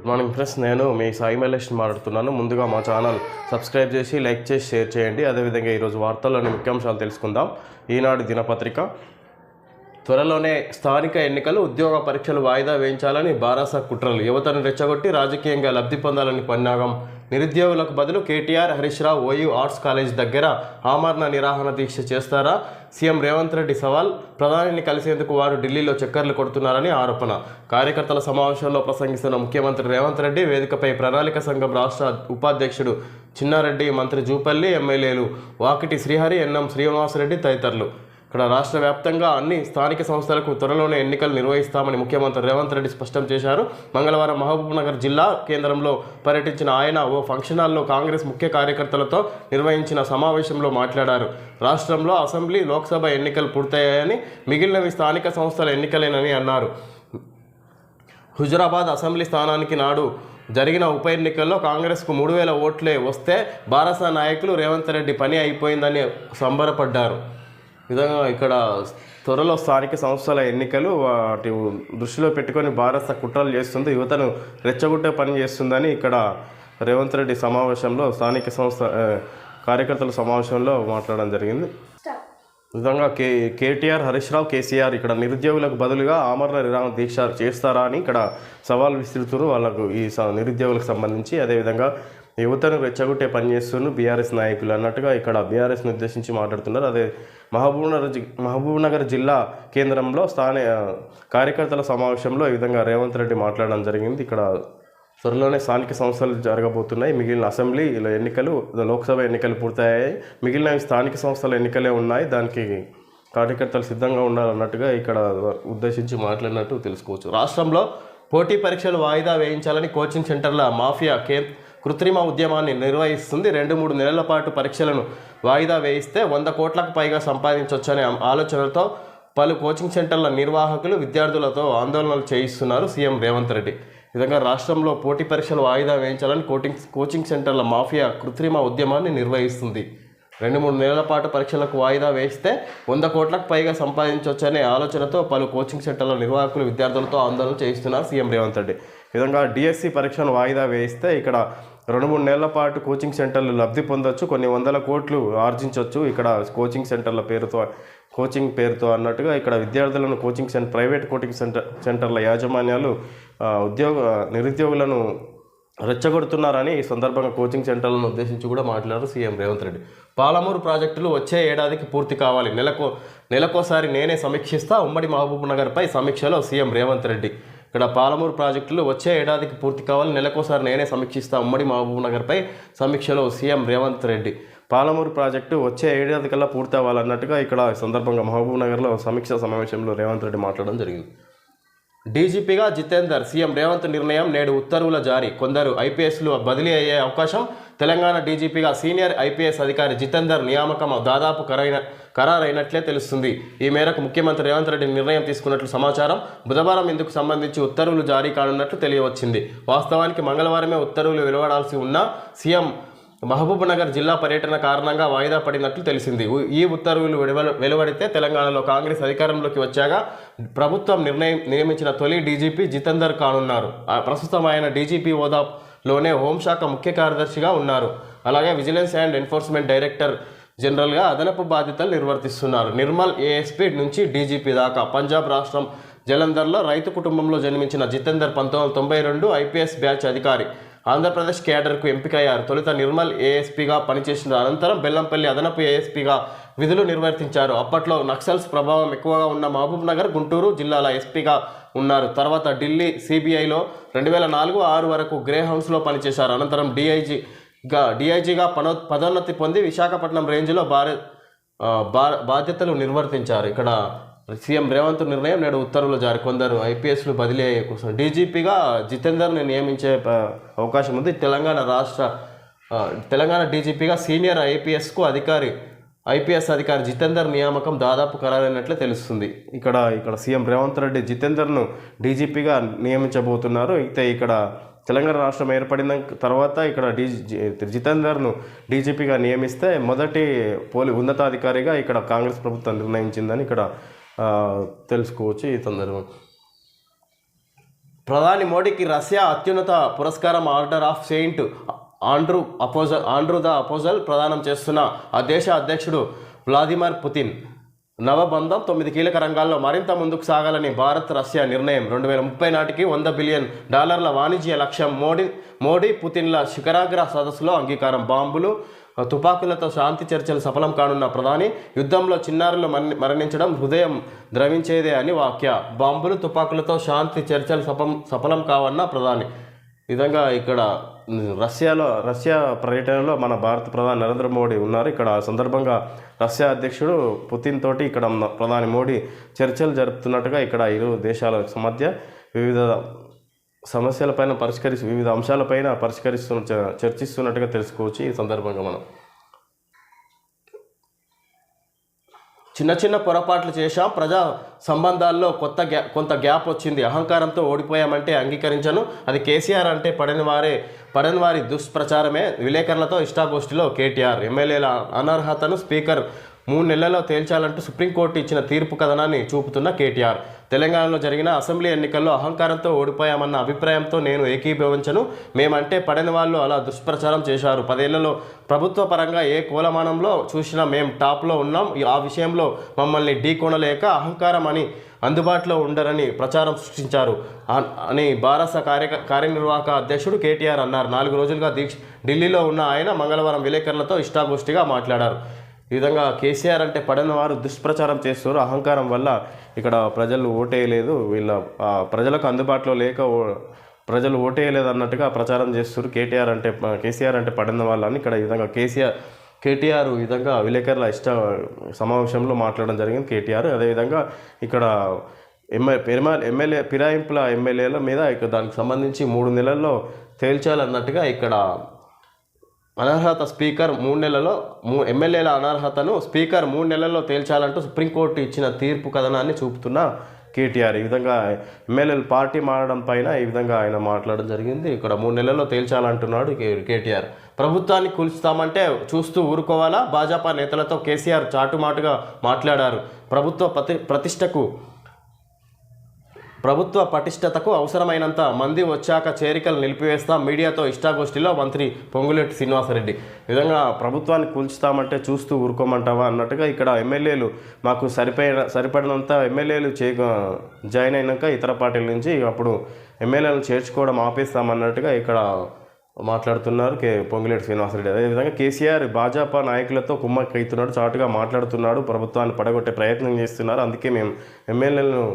Good morning friends, నేను మీ సాయి మల్లేష్ మాట్లాడుతున్నాను. ముందుగా మా ఛానల్ సబ్స్క్రైబ్ చేసి లైక్ చేసి షేర్ చేయండి. అదేవిధంగా ఈరోజు వార్తల్లోని ముఖ్యాంశాలు తెలుసుకుందాం. ఈనాడు దినపత్రిక, త్వరలోనే స్థానిక ఎన్నికలు, ఉద్యోగ పరీక్షలు వాయిదా వేయించాలని బారాస కుట్రలు, యువతను రెచ్చగొట్టి రాజకీయంగా లబ్ధి పొందాలని పన్నాగం, నిరుద్యోగులకు బదులు KTR, Harish Rao OU arts college దగ్గర ఆమరణ నిరాహార దీక్ష చేస్తారా? సీఎం రేవంత్ రెడ్డి సవాల్, ప్రధానిని కలిసేందుకు వారు ఢిల్లీలో చక్కర్లు కొడుతున్నారని ఆరోపణ. కార్యకర్తల సమావేశంలో ప్రసంగిస్తున్న ముఖ్యమంత్రి రేవంత్ రెడ్డి వేదికపై ప్రణాళిక సంఘం రాష్ట్ర ఉపాధ్యక్షుడు చిన్నారెడ్డి, మంత్రి జూపల్లి, ఎమ్మెల్యేలు వాకిటి శ్రీహరి, ఎన్ఎం శ్రీనివాసరెడ్డి తదితరులు. ఇక్కడ రాష్ట్ర వ్యాప్తంగా అన్ని స్థానిక సంస్థలకు త్వరలోనే ఎన్నికలు నిర్వహిస్తామని ముఖ్యమంత్రి రేవంత్ రెడ్డి స్పష్టం చేశారు. మంగళవారం మహబూబ్నగర్ జిల్లా కేంద్రంలో పర్యటించిన ఆయన ఓ ఫంక్షన్ హాల్లో కాంగ్రెస్ ముఖ్య కార్యకర్తలతో నిర్వహించిన సమావేశంలో మాట్లాడారు. రాష్ట్రంలో అసెంబ్లీ, లోక్సభ ఎన్నికలు పూర్తయ్యాయని, మిగిలినవి స్థానిక సంస్థల ఎన్నికలేనని అన్నారు. హుజురాబాద్ అసెంబ్లీ స్థానానికి నాడు జరిగిన ఉప ఎన్నికల్లో కాంగ్రెస్కు 3000 ఓట్లే వస్తే బారాస నాయకులు రేవంత్ రెడ్డి పని అయిపోయిందని సంబరపడ్డారు. విధంగా ఇక్కడ త్వరలో స్థానిక సంస్థల ఎన్నికలు, వాటి దృష్టిలో పెట్టుకొని బారాస కుట్రలు చేస్తుంది, యువతను రెచ్చగొట్టే పని చేస్తుందని ఇక్కడ రేవంత్ రెడ్డి సమావేశంలో, స్థానిక సంస్థ కార్యకర్తల సమావేశంలో మాట్లాడడం జరిగింది. విధంగా కేటీఆర్, హరీష్ రావు, కేసీఆర్ ఇక్కడ నిరుద్యోగులకు బదులుగా ఆమరణ నిరాహార దీక్ష చేస్తారా అని ఇక్కడ సవాల్ విసురుతున్నారు వాళ్ళకు, ఈ నిరుద్యోగులకు సంబంధించి. అదేవిధంగా యువతను రెచ్చగొట్టే పని చేస్తున్నారు బీఆర్ఎస్ నాయకులు అన్నట్టుగా ఇక్కడ బీఆర్ఎస్ని ఉద్దేశించి మాట్లాడుతున్నారు. అదే మహబూబ్నగర్ జిల్లా కేంద్రంలో కార్యకర్తల సమావేశంలో ఈ విధంగా రేవంత్ రెడ్డి మాట్లాడడం జరిగింది. ఇక్కడ త్వరలోనే స్థానిక సంస్థలు జరగబోతున్నాయి, మిగిలిన అసెంబ్లీ ఎన్నికలు, లోక్సభ ఎన్నికలు పూర్తయ్యాయి, మిగిలిన స్థానిక సంస్థల ఎన్నికలే ఉన్నాయి, దానికి కార్యకర్తలు సిద్ధంగా ఉండాలన్నట్టుగా ఇక్కడ ఉద్దేశించి మాట్లాడినట్టు తెలుసుకోవచ్చు. రాష్ట్రంలో పోటీ పరీక్షలు వాయిదా వేయించాలని కోచింగ్ సెంటర్ల మాఫియా కృత్రిమ ఉద్యమాన్ని నిర్వహిస్తుంది. 2-3 నెలల పాటు పరీక్షలను వాయిదా వేయిస్తే 100 కోట్లకు పైగా సంపాదించవచ్చనే ఆలోచనలతో పలు కోచింగ్ సెంటర్ల నిర్వాహకులు విద్యార్థులతో ఆందోళనలు చేయిస్తున్నారు సీఎం రేవంత్ రెడ్డి. ఈ విధంగా రాష్ట్రంలో పోటీ పరీక్షలు వాయిదా వేయించాలని కోచింగ్ సెంటర్ల మాఫియా కృత్రిమ ఉద్యమాన్ని నిర్వహిస్తుంది. 2-3 నెలల పాటు పరీక్షలకు వాయిదా వేస్తే 100 కోట్లకు పైగా సంపాదించవచ్చనే ఆలోచనతో పలు కోచింగ్ సెంటర్ల నిర్వాహకులు విద్యార్థులతో ఆందోళన చేయిస్తున్నారు సీఎం రేవంత్ రెడ్డి. ఈ విధంగా డిఎస్సి పరీక్షను వాయిదా వేస్తే ఇక్కడ 2-3 నెలల పాటు కోచింగ్ సెంటర్లు లబ్ధి పొందొచ్చు, కొన్ని 100 కోట్లు ఆర్జించవచ్చు. ఇక్కడ కోచింగ్ పేరుతో అన్నట్టుగా ఇక్కడ విద్యార్థులను ప్రైవేట్ కోచింగ్ సెంటర్ల యాజమాన్యాలు నిరుద్యోగులను రెచ్చగొడుతున్నారని ఈ సందర్భంగా కోచింగ్ సెంటర్లను ఉద్దేశించి కూడా మాట్లాడారు సీఎం రేవంత్ రెడ్డి. పాలమూరు ప్రాజెక్టులు వచ్చే ఏడాదికి పూర్తి కావాలి, నెలకోసారి నేనే సమీక్షిస్తా, ఉమ్మడి మహబూబ్నగర్పై సమీక్షలో సీఎం రేవంత్ రెడ్డి. ఇక్కడ పాలమూరు ప్రాజెక్టులు వచ్చే ఏడాదికి పూర్తి కావాలి, నెలకోసారి నేనే సమీక్షిస్తా, ఉమ్మడి మహబూబ్నగర్పై సమీక్షలో సీఎం రేవంత్ రెడ్డి. పాలమూరు ప్రాజెక్టు వచ్చే ఏడాదికల్లా పూర్తి అవ్వాలన్నట్టుగా ఇక్కడ సందర్భంగా మహబూబ్నగర్లో సమీక్షా సమావేశంలో రేవంత్ రెడ్డి మాట్లాడడం జరిగింది. డీజీపీగా జితేందర్, సీఎం రేవంత్ నిర్ణయం, నేడు ఉత్తర్వుల జారీ, కొందరు ఐపీఎస్లు బదిలీ అయ్యే అవకాశం. తెలంగాణ డీజీపీగా సీనియర్ ఐపీఎస్ అధికారి జితేందర్ నియామకం దాదాపు ఖరారైనట్లే తెలుస్తుంది. ఈ మేరకు ముఖ్యమంత్రి రేవంత్ రెడ్డి నిర్ణయం తీసుకున్నట్లు సమాచారం. బుధవారం ఇందుకు సంబంధించి ఉత్తర్వులు జారీ కానున్నట్లు తెలియవచ్చింది. వాస్తవానికి మంగళవారమే ఉత్తర్వులు వెలువడాల్సి ఉన్న సీఎం మహబూబ్నగర్ జిల్లా పర్యటన కారణంగా వాయిదా పడినట్లు తెలిసింది. ఈ ఉత్తర్వులు వెలువడితే తెలంగాణలో కాంగ్రెస్ అధికారంలోకి వచ్చాక ప్రభుత్వం నియమించిన తొలి డీజీపీ జితేందర్ కానున్నారు. ప్రస్తుతం ఆయన డీజీపీ హోదాలోనే హోంశాఖ ముఖ్య కార్యదర్శిగా ఉన్నారు. అలాగే విజిలెన్స్ అండ్ ఎన్ఫోర్స్మెంట్ డైరెక్టర్ జనరల్గా అదనపు బాధ్యతలు నిర్వర్తిస్తున్నారు. నిర్మల్ ఏఎస్పీ నుంచి డీజీపీ దాకా. పంజాబ్ రాష్ట్రం జలంధర్లో రైతు కుటుంబంలో జన్మించిన జితేందర్ 1992 ఐపీఎస్ బ్యాచ్ అధికారి. ఆంధ్రప్రదేశ్ కేడర్కు ఎంపికయ్యారు. తొలుత నిర్మల్ ఏఎస్పీగా పనిచేసిన అనంతరం బెల్లంపల్లి అదనపు ఏఎస్పీగా విధులు నిర్వర్తించారు. అప్పట్లో నక్సల్స్ ప్రభావం ఎక్కువగా ఉన్న మహబూబ్నగర్, గుంటూరు జిల్లాల ఎస్పీగా ఉన్నారు. తర్వాత ఢిల్లీ సిబిఐలో 2004-06 వరకు గ్రే హౌస్లో పనిచేశారు. అనంతరం డిఐజీగా పదోన్నతి పొంది విశాఖపట్నం రేంజ్లో బాధ్యతలు నిర్వర్తించారు. ఇక్కడ సీఎం రేవంత్ నిర్ణయం, నేడు ఉత్తర్వులు జారీ, కొందరు ఐపీఎస్లు బదిలీ అయ్యే కోసం. డీజీపీగా జితేందర్ని నియమించే అవకాశం ఉంది. తెలంగాణ డీజీపీగా సీనియర్ ఐపీఎస్ అధికారి జితేందర్ నియామకం దాదాపు ఖరారైనట్లే తెలుస్తుంది. ఇక్కడ సీఎం రేవంత్ రెడ్డి జితేందర్ను డీజీపీగా నియమించబోతున్నారు. అయితే ఇక్కడ తెలంగాణ రాష్ట్రం ఏర్పడిన తర్వాత ఇక్కడ జితేందర్ను డీజీపీగా నియమిస్తే మొదటి ఉన్నతాధికారిగా ఇక్కడ కాంగ్రెస్ ప్రభుత్వం నిర్ణయించిందని ఇక్కడ తెలుసుకోవచ్చు. ఈ సందర్భం ప్రధాని మోడీకి రష్యా అత్యున్నత పురస్కారం order of Saint Andrew the apostles ప్రదానం చేస్తున్న ఆ దేశ అధ్యక్షుడు వ్లాదిమిర్ పుతిన్. నవబంధం 9 కీలక రంగాల్లో మరింత ముందుకు సాగాలని భారత్ రష్యా నిర్ణయం. 2030 నాటికి $100 బిలియన్ వాణిజ్య లక్ష్యం. మోడీ పుతిన్ల శిఖరాగ్ర సదస్సులో అంగీకారం. బాంబులు తుపాకులతో శాంతి చర్చలు సఫలం కానున్న ప్రధాని. యుద్ధంలో చిన్నారులు మరణించడం హృదయం ద్రవించేదే అని వ్యాఖ్య. బాంబులు తుపాకులతో శాంతి చర్చలు సఫలం కావన్న ప్రధాని. ఈ విధంగా ఇక్కడ రష్యా పర్యటనలో మన భారత ప్రధాని నరేంద్ర మోడీ ఉన్నారు. ఇక్కడ సందర్భంగా రష్యా అధ్యక్షుడు పుతిన్ తోటి ఇక్కడ ప్రధాని మోడీ చర్చలు జరుపుతున్నట్టుగా ఇక్కడ ఇరు దేశాల మధ్య వివిధ సమస్యలపైన వివిధ అంశాలపైన చర్చిస్తున్నట్టుగా తెలుసుకోవచ్చు. ఈ సందర్భంగా మనం చిన్న పొరపాట్లు చేశాం, ప్రజా సంబంధాల్లో కొంత గ్యాప్ వచ్చింది, అహంకారంతో ఓడిపోయామంటే అంగీకరించను, అది కేసీఆర్ అంటే పడని వారి దుష్ప్రచారమే. విలేకరులతో ఇష్టాగోష్ఠిలో కేటీఆర్. ఎమ్మెల్యేల అనర్హతను స్పీకర్ 3 నెలల్లో తేల్చాలంటూ సుప్రీంకోర్టు ఇచ్చిన తీర్పు కథనాన్ని చూపుతున్న కేటీఆర్. తెలంగాణలో జరిగిన అసెంబ్లీ ఎన్నికల్లో అహంకారంతో ఓడిపోయామన్న అభిప్రాయంతో నేను ఏకీభవించను. మేమంటే పడని వాళ్ళు అలా దుష్ప్రచారం చేశారు. 10 ఏళ్లలో ప్రభుత్వ పరంగా ఏ కోలమానంలో చూసినా మేం టాప్లో ఉన్నాం. ఆ విషయంలో మమ్మల్ని ఢీకొనలేక అహంకారం అని అందుబాటులో ఉండరని ప్రచారం సృష్టించారు అని బారాస కార్యనిర్వాహక అధ్యక్షుడు కేటీఆర్ అన్నారు. 4 రోజులుగా ఢిల్లీలో ఉన్న ఆయన మంగళవారం విలేకరులతో ఇష్టాగోష్ఠిగా మాట్లాడారు. ఈ విధంగా కేసీఆర్ అంటే పడని వారు దుష్ప్రచారం చేస్తారు, అహంకారం వల్ల ఇక్కడ ప్రజలు ఓటేయలేదు, ప్రజలకు అందుబాటులో లేక ప్రజలు ఓటేయలేదు అన్నట్టుగా ప్రచారం చేస్తారు. కేసీఆర్ అంటే పడని వాళ్ళని ఇక్కడ ఈ విధంగా కేటీఆర్ ఈ విధంగా విలేకరుల సమావేశంలో మాట్లాడడం జరిగింది కేటీఆర్. అదేవిధంగా ఇక్కడ ఫిరాయింపుల ఎమ్మెల్యేల మీద దానికి సంబంధించి 3 నెలల్లో తేల్చాలన్నట్టుగా ఇక్కడ అనర్హత స్పీకర్ 3 నెలల్లో ఎమ్మెల్యేల అనర్హతను స్పీకర్ 3 నెలల్లో తేల్చాలంటూ సుప్రీంకోర్టు ఇచ్చిన తీర్పు కథనాన్ని చూపుతున్న కేటీఆర్. ఈ విధంగా ఎమ్మెల్యేలు పార్టీ మారడం పైన ఈ విధంగా ఆయన మాట్లాడడం జరిగింది. ఇక్కడ 3 నెలల్లో తేల్చాలంటున్నాడు కేటీఆర్. ప్రభుత్వాన్ని కూల్చుతామంటే చూస్తూ ఊరుకోవాలా? భాజపా నేతలతో కేసీఆర్ చాటుమాటుగా మాట్లాడారు. ప్రభుత్వ పటిష్టతకు అవసరమైనంత మంది వచ్చాక చేరికలు నిలిపివేస్తాం. మీడియాతో ఇష్టాగోష్ఠిలో మంత్రి పొంగులేటి శ్రీనివాసరెడ్డి. ఈ విధంగా ప్రభుత్వాన్ని కూల్చుతామంటే చూస్తూ ఊరుకోమంటావా అన్నట్టుగా ఇక్కడ ఎమ్మెల్యేలు మాకు సరిపడినంత ఎమ్మెల్యేలు జాయిన్ అయినాక ఇతర పార్టీల నుంచి అప్పుడు ఎమ్మెల్యేలను చేర్చుకోవడం ఆపేస్తామన్నట్టుగా ఇక్కడ మాట్లాడుతున్నారు పొంగులేటి శ్రీనివాసరెడ్డి. అదేవిధంగా కేసీఆర్ భాజపా నాయకులతో కుమ్మక్కైతున్నాడు, చాటుగా మాట్లాడుతున్నాడు, ప్రభుత్వాన్ని పడగొట్టే ప్రయత్నం చేస్తున్నారు, అందుకే మేము ఎమ్మెల్యేలను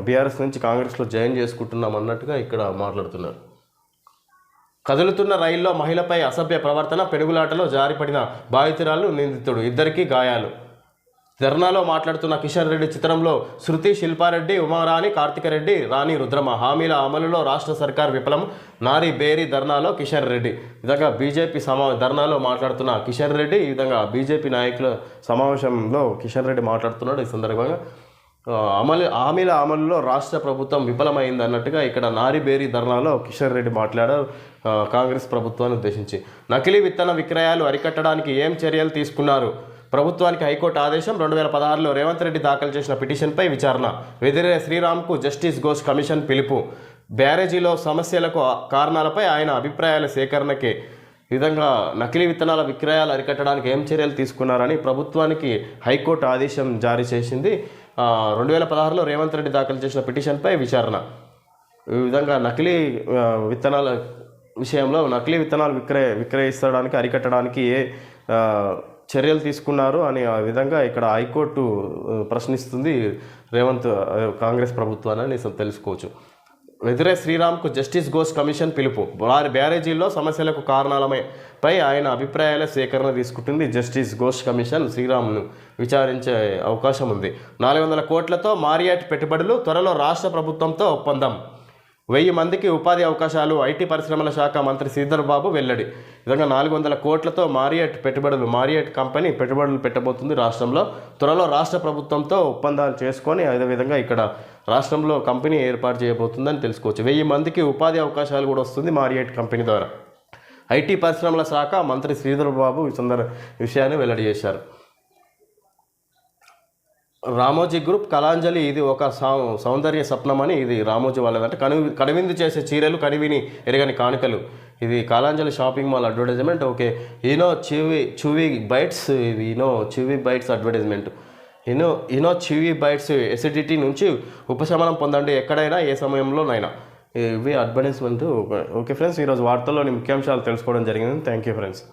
బీఆర్ఎస్ నుంచి కాంగ్రెస్లో జాయిన్ చేసుకుంటున్నాం అన్నట్టుగా ఇక్కడ మాట్లాడుతున్నారు. కదులుతున్న రైల్లో మహిళపై అసభ్య ప్రవర్తన, పెనుగులాటలో జారిపడిన బాధితురాలు, నిందితుడు, ఇద్దరికీ గాయాలు. ధర్నాలో మాట్లాడుతున్న కిషన్ రెడ్డి. చిత్రంలో శృతి, శిల్పారెడ్డి, ఉమారాణి, కార్తికరెడ్డి, రాణి రుద్రమ. హామీల అమలులో రాష్ట్ర సర్కార్ విఫలం. నారీ బేరీ ధర్నాలో కిషన్ రెడ్డి. ఈ విధంగా బీజేపీ ధర్నాలో మాట్లాడుతున్న కిషన్ రెడ్డి. ఈ విధంగా బీజేపీ నాయకుల సమావేశంలో కిషన్ రెడ్డి మాట్లాడుతున్నాడు. ఈ సందర్భంగా హామీల అమలులో రాష్ట్ర ప్రభుత్వం విఫలమైంది అన్నట్టుగా ఇక్కడ నారీబేరీ ధర్నాలో కిషన్ రెడ్డి మాట్లాడారు కాంగ్రెస్ ప్రభుత్వాన్ని ఉద్దేశించి. నకిలీ విత్తన విక్రయాలు అరికట్టడానికి ఏం చర్యలు తీసుకున్నారు? ప్రభుత్వానికి హైకోర్టు ఆదేశం. 2016లో రేవంత్ రెడ్డి దాఖలు చేసిన పిటిషన్పై విచారణ. వెదిరే శ్రీరామ్కు జస్టిస్ ఘోష్ కమిషన్ పిలుపు. బ్యారేజీలో సమస్యలకు కారణాలపై ఆయన అభిప్రాయాల సేకరణకే. ఈ విధంగా నకిలీ విత్తనాల విక్రయాలు అరికట్టడానికి ఏం చర్యలు తీసుకున్నారని ప్రభుత్వానికి హైకోర్టు ఆదేశం జారీ చేసింది. 2016లో రేవంత్ రెడ్డి దాఖలు చేసిన పిటిషన్పై విచారణ. ఈ విధంగా నకిలీ విత్తనాల విషయంలో నకిలీ విత్తనాలు విక్రయించడానికి అరికట్టడానికి ఏ చర్యలు తీసుకున్నారు అని ఆ విధంగా ఇక్కడ హైకోర్టు ప్రశ్నిస్తుంది కాంగ్రెస్ ప్రభుత్వాన్ని తెలుసుకోవచ్చు. వెదిరే శ్రీరామ్కు జస్టిస్ ఘోష్ కమిషన్ పిలుపు. బ్యారేజీల్లో సమస్యలకు కారణాలపై ఆయన అభిప్రాయాల సేకరణ తీసుకుంటుంది జస్టిస్ ఘోష్ కమిషన్. శ్రీరామ్ను విచారించే అవకాశం ఉంది. 400 కోట్లతో మారియట్ పెట్టుబడులు. త్వరలో రాష్ట్ర ప్రభుత్వంతో ఒప్పందం. 1000 మందికి ఉపాధి అవకాశాలు. ఐటీ పరిశ్రమల శాఖ మంత్రి శ్రీధర్ బాబు వెల్లడి. విధంగా 400 కోట్లతో మారియట్ కంపెనీ పెట్టుబడులు పెట్టబోతుంది రాష్ట్రంలో. త్వరలో రాష్ట్ర ప్రభుత్వంతో ఒప్పందాలు చేసుకొని అదేవిధంగా ఇక్కడ రాష్ట్రంలో కంపెనీ ఏర్పాటు చేయబోతుందని తెలుసుకోవచ్చు. 1000 మందికి ఉపాధి అవకాశాలు కూడా వస్తుంది మారియట్ కంపెనీ ద్వారా. ఐటీ పరిశ్రమల శాఖ మంత్రి శ్రీధర్ బాబు ఈ విషయాన్ని వెల్లడి చేశారు. రామోజీ గ్రూప్ కళాంజలి ఇది ఒక సౌందర్య స్వప్నం అని, ఇది రామోజీ వాళ్ళది. అంటే కనువిందు చేసే చీరలు, కనివిని ఎరగని కానుకలు. ఇది Kalanjali shopping mall advertisement. Okay, Eno chewy bites, ఇది Eno chewy bites advertisement. Eno chewy bites acidity నుంచి ఉపశమనం పొందండి ఎక్కడైనా ఏ సమయంలోనైనా. ఇవి అడ్వర్టైజ్మెంట్. ఓకే ఫ్రెండ్స్, ఈరోజు వార్తల్లోని ముఖ్యాంశాలు తెలుసుకోవడం జరిగింది. Thank you friends.